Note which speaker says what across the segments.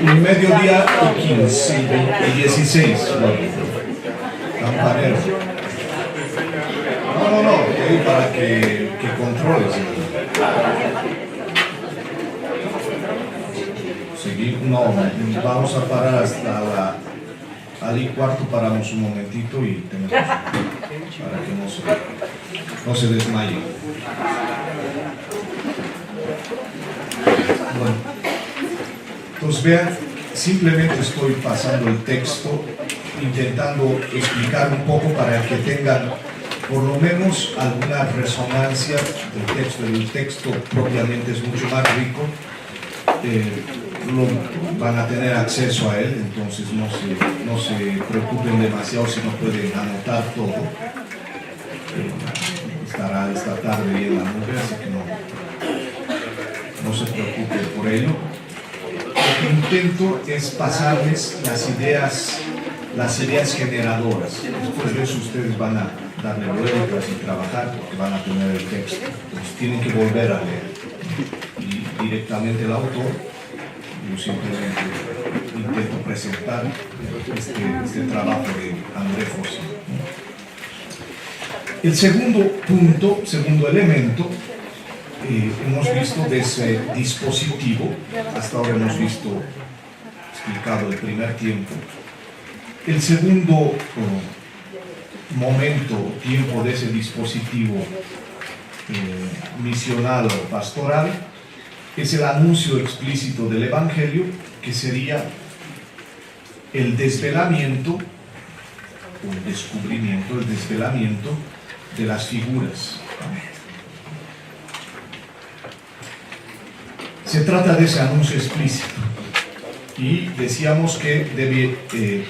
Speaker 1: mediodía y 15 y 16. Campanero. No, para que controles. Seguir, no, vamos a parar hasta al y cuarto, paramos un momentito y tenemos para que no se desmaye. Bueno, entonces vean, simplemente estoy pasando el texto, intentando explicar un poco para que tengan por lo menos alguna resonancia del texto. El texto propiamente es mucho más rico, van a tener acceso a él, entonces no se preocupen demasiado si no pueden anotar todo. Estará esta tarde bien la nube, así que no se preocupen por ello. Lo que intento es pasarles las ideas generadoras. Después de eso ustedes van a darle vueltas y trabajar porque van a tener el texto. Entonces tienen que volver a leer. Y directamente el autor, yo simplemente intento presentar este trabajo de André Fossi. El segundo punto, segundo elemento, hemos visto de ese dispositivo. Hasta ahora hemos visto explicado el primer tiempo. El segundo momento, tiempo de ese dispositivo misional o pastoral es el anuncio explícito del Evangelio, que sería el desvelamiento o el descubrimiento, el desvelamiento de las figuras. Se trata de ese anuncio explícito y decíamos que debe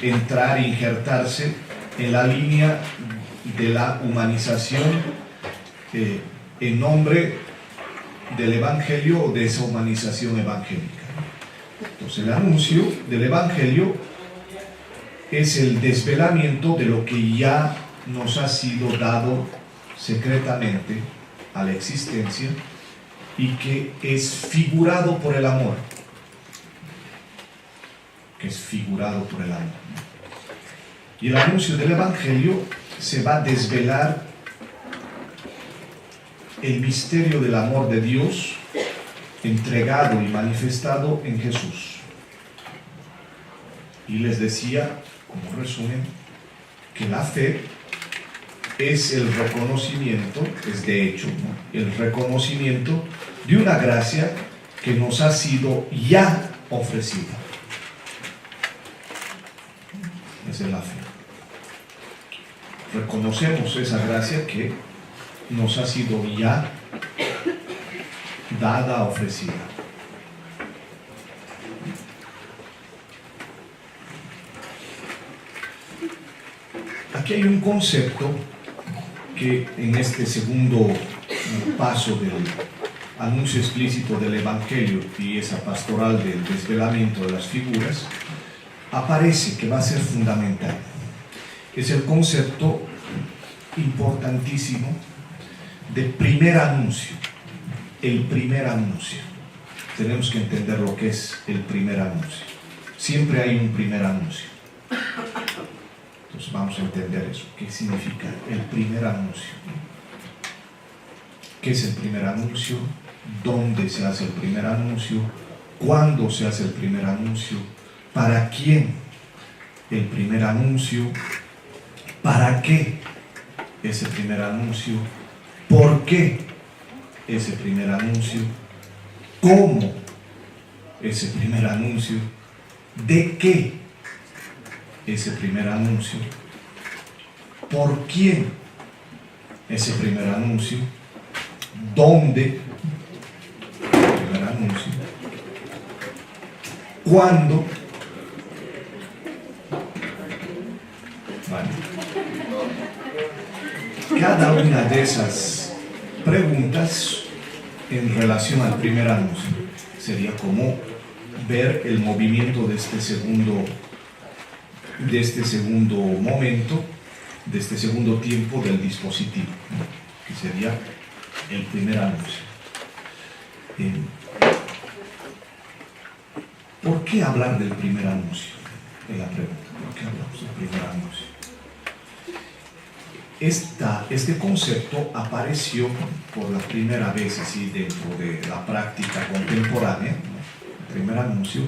Speaker 1: entrar e injertarse en la línea de la humanización en nombre del Evangelio o de esa humanización evangélica. Entonces el anuncio del Evangelio es el desvelamiento de lo que ya nos ha sido dado secretamente a la existencia y que es figurado por el amor. Que es figurado por el amor. Y el anuncio del Evangelio se va a desvelar el misterio del amor de Dios entregado y manifestado en Jesús. Y les decía, como resumen, que la fe es el reconocimiento, es de hecho, ¿no?, el reconocimiento de una gracia que nos ha sido ya ofrecida. Esa es la fe. Reconocemos esa gracia que nos ha sido ya dada, ofrecida. Aquí hay un concepto que en este segundo paso del anuncio explícito del Evangelio y esa pastoral del desvelamiento de las figuras aparece, que va a ser fundamental. Es el concepto importantísimo de primer anuncio. El primer anuncio. Tenemos que entender lo que es el primer anuncio. Siempre hay un primer anuncio. Entonces vamos a entender eso. ¿Qué significa el primer anuncio? ¿Qué es el primer anuncio? ¿Dónde se hace el primer anuncio? ¿Cuándo se hace el primer anuncio? ¿Para quién el primer anuncio? ¿Para qué ese primer anuncio? ¿Por qué ese primer anuncio? ¿Cómo ese primer anuncio? ¿De qué ese primer anuncio? ¿Por quién ese primer anuncio? ¿Dónde el primer anuncio? ¿Cuándo? Vale. Cada una de esas preguntas en relación al primer anuncio sería como ver el movimiento de este segundo momento, de este segundo tiempo del dispositivo, ¿no?, que sería el primer anuncio. ¿Por qué hablar del primer anuncio? Es la pregunta. ¿Por qué hablamos del primer anuncio? Este concepto apareció por la primera vez así dentro de la práctica contemporánea. El primer anuncio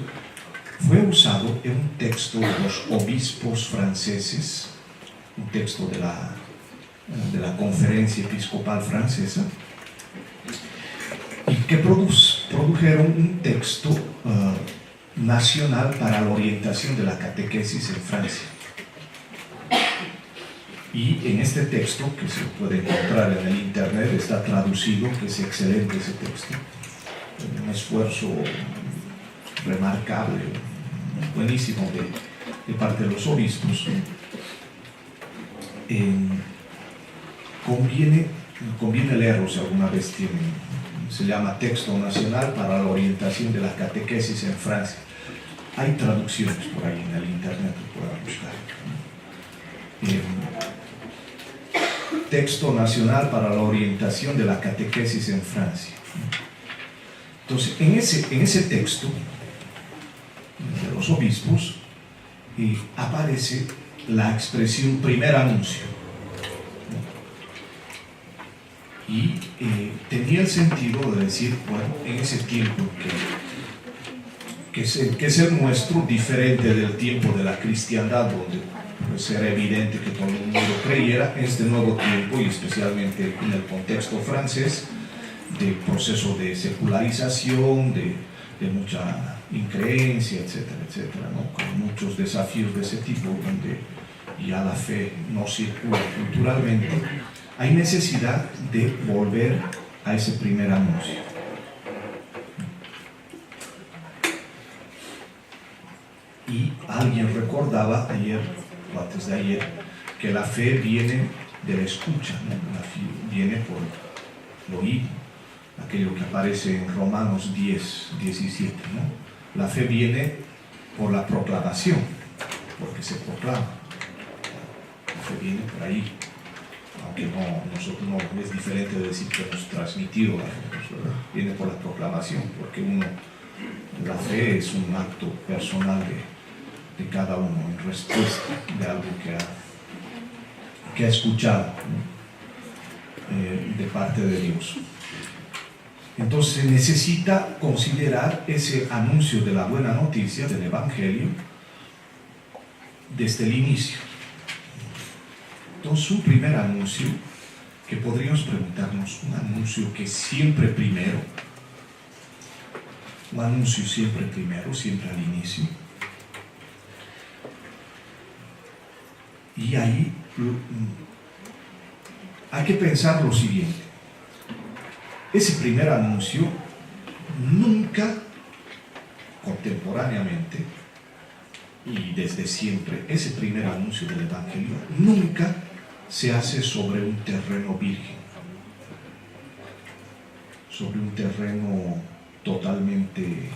Speaker 1: fue usado en un texto de los obispos franceses, un texto de la Conferencia Episcopal Francesa, y que produjeron un texto nacional para la orientación de la catequesis en Francia. Y en este texto, que se puede encontrar en el internet, está traducido, que es excelente ese texto, un esfuerzo remarcable, buenísimo de parte de los obispos. Conviene leerlo si alguna vez tienen. Se llama Texto Nacional para la Orientación de la Catequesis en Francia. Hay traducciones por ahí en el internet que puedan buscar. Texto Nacional para la Orientación de la Catequesis en Francia. Entonces, en ese texto de los obispos aparece la expresión primer anuncio. Y tenía el sentido de decir, bueno, en ese tiempo que es el nuestro, diferente del tiempo de la cristiandad, donde pues era evidente que todo el mundo creyera, este nuevo tiempo, y especialmente en el contexto francés, de proceso de secularización, de mucha increencia, etcétera, etcétera, ¿no? Con muchos desafíos de ese tipo, donde ya la fe no circula culturalmente. Hay necesidad de volver a ese primer anuncio. Y alguien recordaba ayer, o antes de ayer, que la fe viene de la escucha, ¿no? La fe viene por lo oído, aquello que aparece en Romanos 10:17, ¿no? La fe viene por la proclamación, porque se proclama. La fe viene por ahí. Aunque nosotros no es diferente de decir que hemos transmitido la fe, ¿verdad? Viene por la proclamación, porque la fe es un acto personal de cada uno en respuesta de algo que ha escuchado, ¿no? De parte de Dios. Entonces se necesita considerar ese anuncio de la buena noticia del Evangelio desde el inicio. Entonces, un primer anuncio, que podríamos preguntarnos, un anuncio que siempre primero, un anuncio siempre primero, siempre al inicio. Y ahí hay que pensar lo siguiente: ese primer anuncio nunca, contemporáneamente y desde siempre, ese primer anuncio del Evangelio nunca se hace sobre un terreno virgen, sobre un terreno totalmente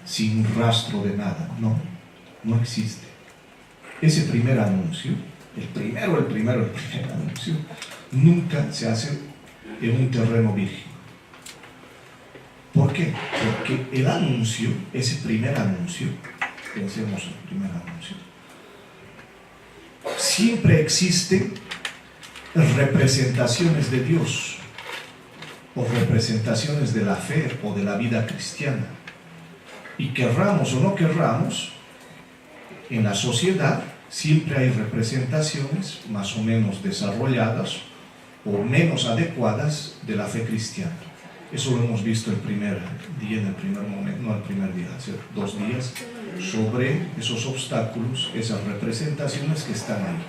Speaker 1: sin rastro de nada. No existe. Ese primer anuncio, el primer anuncio, nunca se hace en un terreno virgen. ¿Por qué? Porque el anuncio, ese primer anuncio, pensemos en el primer anuncio, siempre existen representaciones de Dios o representaciones de la fe o de la vida cristiana, y querramos o no querramos, en la sociedad siempre hay representaciones más o menos desarrolladas o menos adecuadas de la fe cristiana. Eso lo hemos visto el primer día, en el primer momento, no el primer día, hace 2 días, sobre esos obstáculos, esas representaciones que están ahí.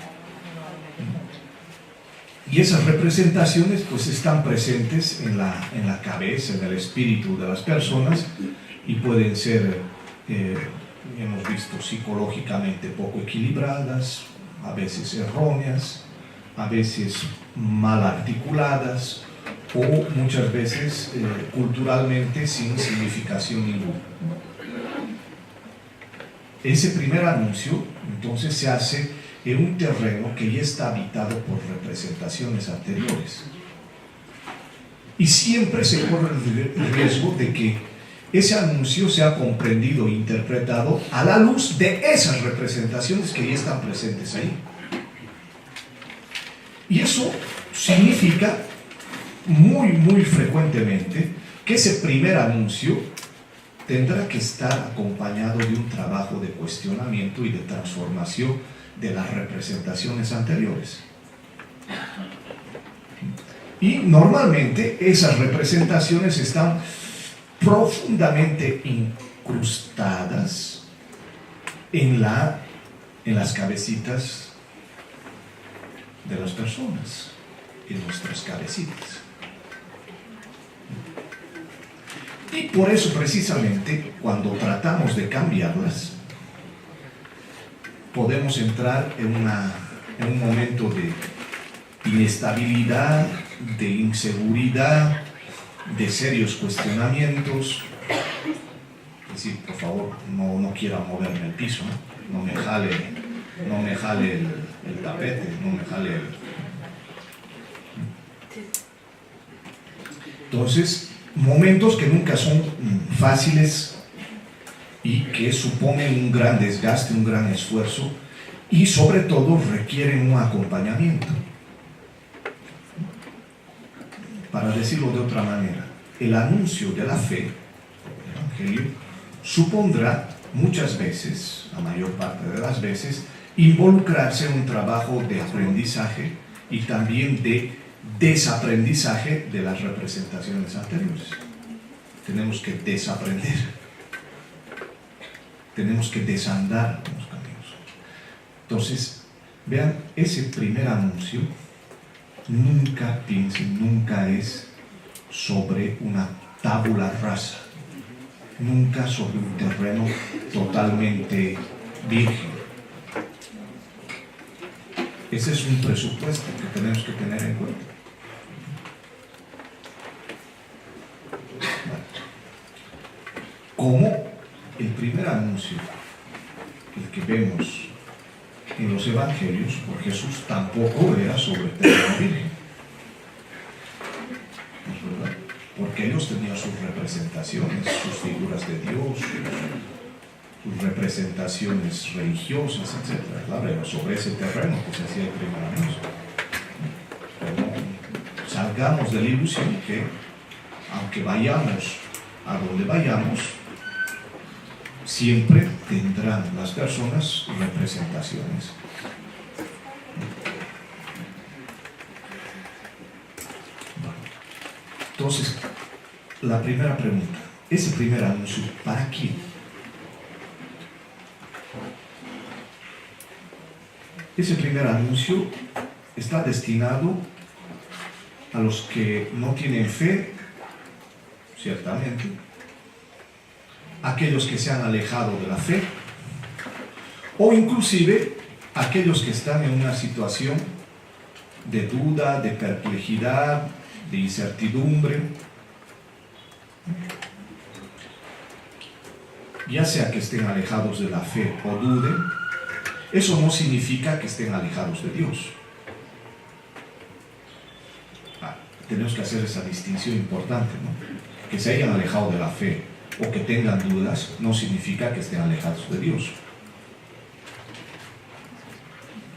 Speaker 1: Y esas representaciones pues están presentes en la cabeza, en el espíritu de las personas, y pueden ser, hemos visto, psicológicamente poco equilibradas, a veces erróneas, a veces mal articuladas, o muchas veces culturalmente sin significación ninguna. Ese primer anuncio entonces se hace en un terreno que ya está habitado por representaciones anteriores, y siempre se corre el riesgo de que ese anuncio sea comprendido e interpretado a la luz de esas representaciones que ya están presentes ahí. Y eso significa muy frecuentemente que ese primer anuncio tendrá que estar acompañado de un trabajo de cuestionamiento y de transformación de las representaciones anteriores. Y normalmente esas representaciones están profundamente incrustadas en las cabecitas de las personas, en nuestras cabecitas. Y por eso precisamente cuando tratamos de cambiarlas, podemos entrar en un momento de inestabilidad, de inseguridad, de serios cuestionamientos. Es decir, por favor, no quiera moverme el piso, no me jale el tapete, no me jale el... Entonces, momentos que nunca son fáciles y que suponen un gran desgaste, un gran esfuerzo y sobre todo requieren un acompañamiento. Para decirlo de otra manera, el anuncio de la fe, el Evangelio, supondrá muchas veces, la mayor parte de las veces, involucrarse en un trabajo de aprendizaje y también de desaprendizaje de las representaciones anteriores. Tenemos que desaprender, tenemos que desandar los caminos. Entonces, vean, ese primer anuncio nunca piensen, nunca es sobre una tabula rasa, nunca sobre un terreno totalmente virgen. Ese es un presupuesto que tenemos que tener en cuenta. Como el primer anuncio, el que vemos en los evangelios, por Jesús tampoco era sobre el terreno virgen. ¿No es verdad? Porque ellos tenían sus representaciones, sus figuras de Dios, sus representaciones religiosas, etc. Claro, era sobre ese terreno que se hacía el primer anuncio. Pero no salgamos de la ilusión que, aunque vayamos a donde vayamos, siempre tendrán las personas representaciones. Entonces, la primera pregunta, ese primer anuncio, ¿para quién? Ese primer anuncio está destinado a los que no tienen fe, ciertamente, aquellos que se han alejado de la fe, o inclusive aquellos que están en una situación de duda, de perplejidad, de incertidumbre, ya sea que estén alejados de la fe o duden. Eso no significa que estén alejados de Dios. Tenemos que hacer esa distinción importante, ¿no? Que se hayan alejado de la fe o que tengan dudas no significa que estén alejados de Dios.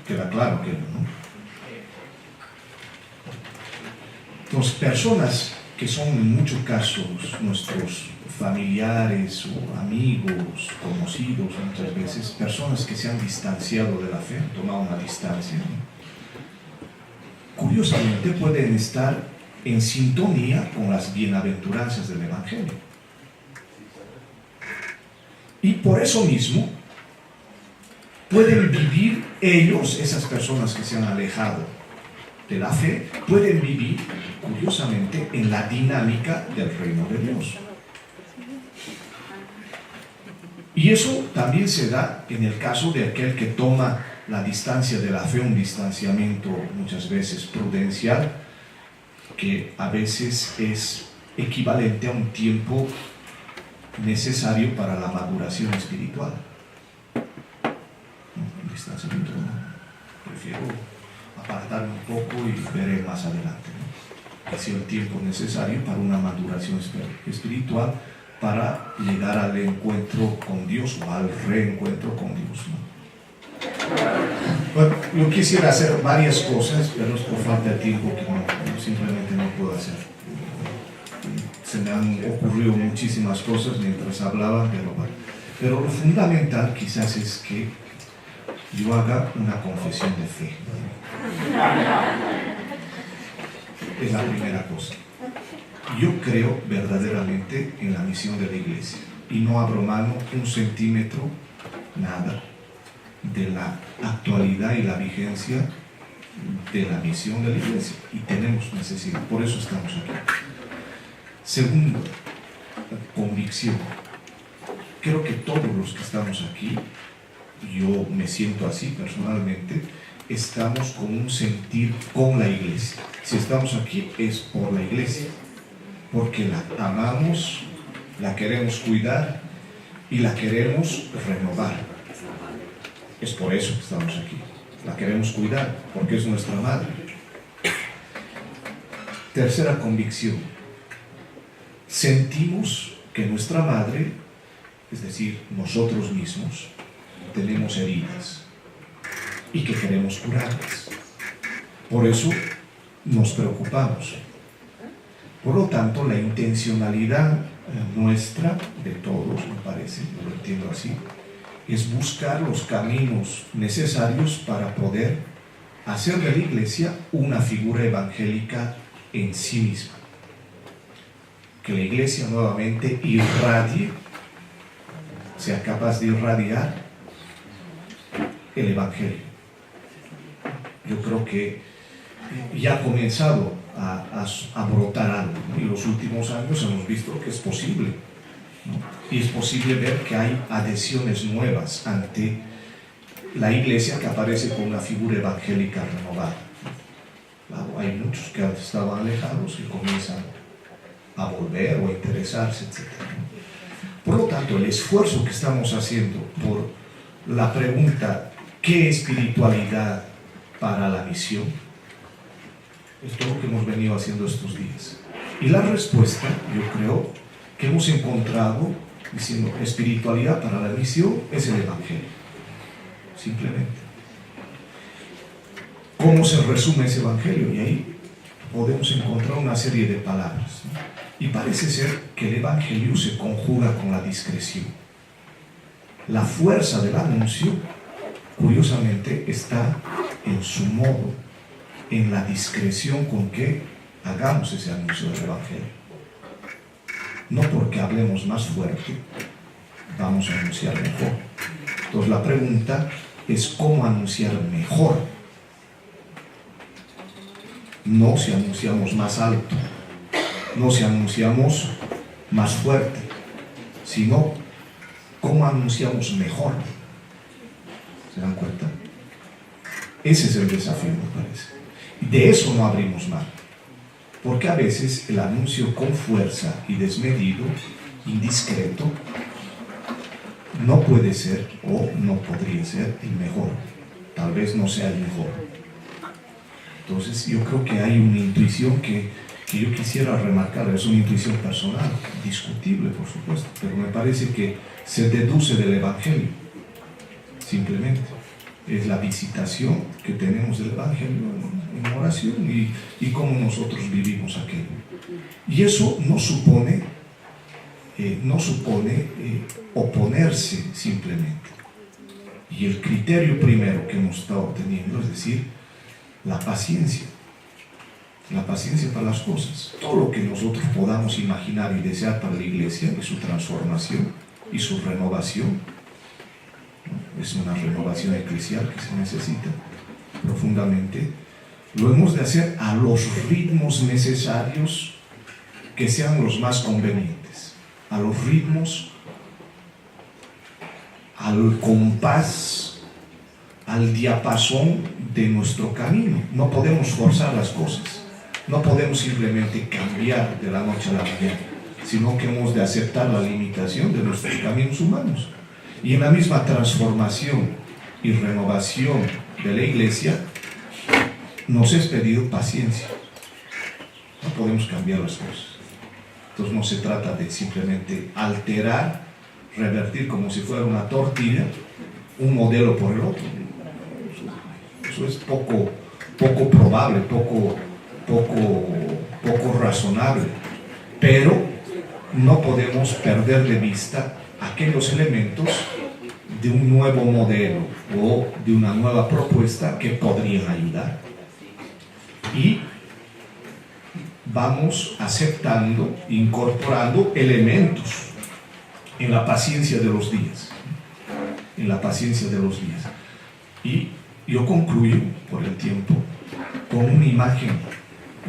Speaker 1: Queda claro que no. Entonces, personas que son en muchos casos nuestros familiares o amigos, conocidos muchas veces, personas que se han distanciado de la fe, han tomado una distancia, ¿no? Curiosamente pueden estar en sintonía con las bienaventuranzas del Evangelio. Y por eso mismo pueden vivir ellos, esas personas que se han alejado de la fe, pueden vivir, curiosamente, en la dinámica del reino de Dios. Y eso también se da en el caso de aquel que toma la distancia de la fe, un distanciamiento muchas veces prudencial, que a veces es equivalente a un tiempo necesario para la maduración espiritual. Un distanciamiento, prefiero apartarme un poco y veré más adelante, ¿no? Ha sido el tiempo necesario para una maduración espiritual para llegar al encuentro con Dios o al reencuentro con Dios, ¿no? Bueno, yo quisiera hacer varias cosas, pero es por falta de tiempo que simplemente no puedo hacer. Se me han ocurrido muchísimas cosas mientras hablaba, pero lo fundamental quizás es que yo haga una confesión de fe. Es la primera cosa. Yo creo verdaderamente en la misión de la iglesia y no abro mano un centímetro, nada, de la actualidad y la vigencia de la misión de la iglesia, y tenemos necesidad, por eso estamos aquí. Segundo, convicción. Creo que todos los que estamos aquí, yo me siento así personalmente, estamos con un sentir con la iglesia. Si estamos aquí es por la iglesia, porque la amamos, la queremos cuidar y la queremos renovar. Es por eso que estamos aquí. La queremos cuidar, porque es nuestra madre. Tercera convicción. Sentimos que nuestra madre, es decir, nosotros mismos, tenemos heridas y que queremos curarlas. Por eso nos preocupamos. Por lo tanto, la intencionalidad nuestra, de todos, me parece, yo lo entiendo así, es buscar los caminos necesarios para poder hacer de la iglesia una figura evangélica en sí misma. Que la iglesia nuevamente irradie, sea capaz de irradiar el evangelio. Yo creo que ya ha comenzado a brotar algo, ¿no? Y los últimos años hemos visto que es posible, ¿no? Y es posible ver que hay adhesiones nuevas ante la iglesia que aparece con una figura evangélica renovada. Claro, hay muchos que estaban alejados y comienzan a volver o a interesarse, etc. Por lo tanto, el esfuerzo que estamos haciendo por la pregunta ¿qué espiritualidad para la misión? Es todo lo que hemos venido haciendo estos días. Y la respuesta, yo creo, que hemos encontrado diciendo espiritualidad para la misión es el evangelio. Simplemente. ¿Cómo se resume ese evangelio? Y ahí podemos encontrar una serie de palabras, ¿no? Y parece ser que el evangelio se conjuga con la discreción. La fuerza del anuncio, curiosamente, está en su modo, en la discreción con que hagamos ese anuncio del evangelio. No porque hablemos más fuerte, vamos a anunciar mejor. Entonces la pregunta es cómo anunciar mejor. No si anunciamos más alto, no si anunciamos más fuerte, sino cómo anunciamos mejor. ¿Se dan cuenta? Ese es el desafío, me parece. Y de eso no abrimos mal. Porque a veces el anuncio con fuerza y desmedido, indiscreto, no puede ser o no podría ser el mejor. Tal vez no sea el mejor. Entonces yo creo que hay una intuición que yo quisiera remarcar. Es una intuición personal, discutible por supuesto, pero me parece que se deduce del evangelio. Simplemente es la visitación que tenemos del evangelio en oración y cómo nosotros vivimos aquello. Y eso no supone oponerse simplemente. Y el criterio primero que hemos estado teniendo es decir, la paciencia para las cosas. Todo lo que nosotros podamos imaginar y desear para la iglesia y su transformación y su renovación, ¿no? Es una renovación eclesial que se necesita profundamente. Lo hemos de hacer a los ritmos necesarios que sean los más convenientes, a los ritmos, al compás, al diapasón de nuestro camino. No podemos forzar las cosas, no podemos simplemente cambiar de la noche a la mañana, sino que hemos de aceptar la limitación de nuestros caminos humanos. Y en la misma transformación y renovación de la iglesia nos es pedido paciencia. No podemos cambiar las cosas. Entonces no se trata de simplemente alterar, revertir como si fuera una tortilla, un modelo por el otro. Eso es poco probable, poco razonable. Pero no podemos perder de vista aquellos elementos de un nuevo modelo o de una nueva propuesta que podrían ayudar. Y vamos aceptando, incorporando elementos en la paciencia de los días. En la paciencia de los días. Y yo concluyo, por el tiempo, con una imagen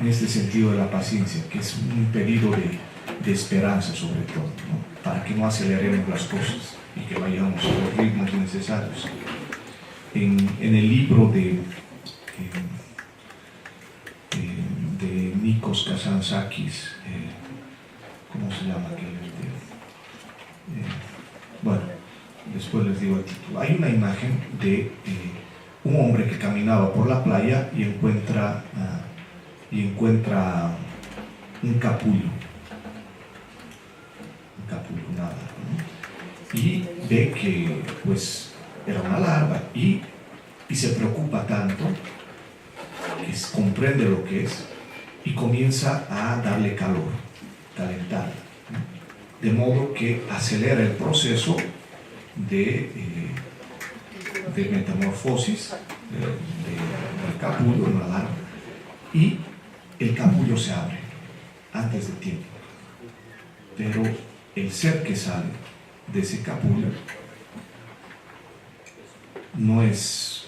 Speaker 1: en este sentido de la paciencia, que es un pedido de esperanza sobre todo, ¿no? Para que no aceleremos las cosas y que vayamos a los ritmos necesarios. En el libro de Nikos Kazantzakis, ¿cómo se llama aquel? Bueno, después les digo el título. Hay una imagen de un hombre que caminaba por la playa y encuentra un capullo, nada, ¿no? Y ve que pues era una larva y se preocupa tanto que comprende lo que es y comienza a darle calor, calentarla, ¿no? De modo que acelera el proceso de metamorfosis del capullo en la larva, y el capullo se abre antes de tiempo, pero el ser que sale de ese capullo no es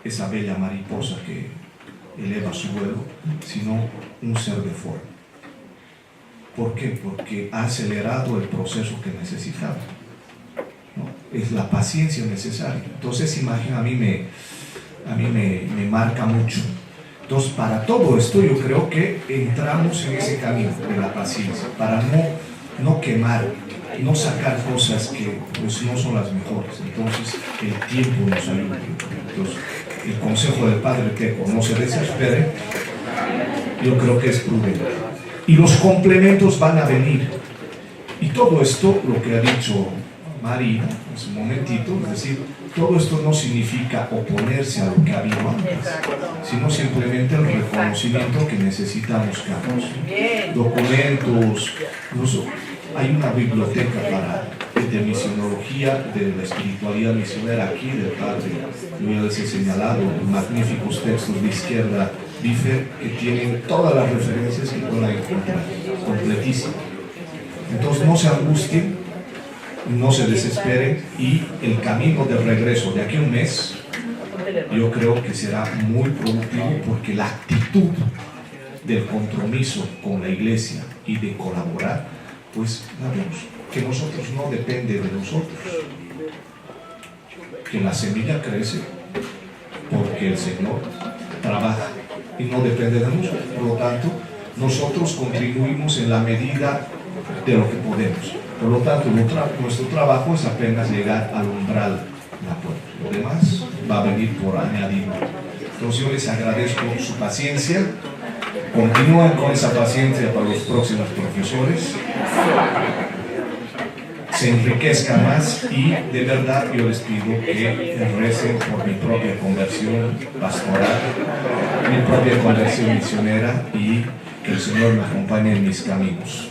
Speaker 1: esa bella mariposa que eleva su vuelo, sino un ser deforme. ¿Por qué? Porque ha acelerado el proceso que necesitaba, ¿no? Es la paciencia necesaria. Entonces esa imagen a mí me marca mucho. Entonces, para todo esto yo creo que entramos en ese camino de la paciencia, para no quemar, no sacar cosas que pues no son las mejores. Entonces el tiempo nos ayuda. Entonces, el consejo del Padre Teco, no se desespere, yo creo que es prudente. Y los complementos van a venir. Y todo esto, lo que ha dicho Marina hace un momentito, es decir, todo esto no significa oponerse a lo que ha habido antes, sino simplemente el reconocimiento que necesitamos cambios. Documentos, incluso hay una biblioteca de misionología, de la espiritualidad misionera aquí, del padre, yo ya les he señalado, magníficos textos de izquierda, Bife, que tienen todas las referencias que puedan encontrar, completísimas. Entonces no se angustien, no se desesperen, y el camino de regreso de aquí a un mes yo creo que será muy productivo, porque la actitud del compromiso con la iglesia y de colaborar, pues la vemos, que nosotros no depende de nosotros, que la semilla crece porque el Señor trabaja y no depende de nosotros. Por lo tanto, nosotros contribuimos en la medida de lo que podemos. Por lo tanto, nuestro trabajo es apenas llegar al umbral de la puerta. Lo demás va a venir por añadidura. Entonces yo les agradezco su paciencia. Continúen con esa paciencia para los próximos profesores. Se enriquezcan más, y de verdad yo les pido que recen por mi propia conversión pastoral, mi propia conversión misionera, y que el Señor me acompañe en mis caminos.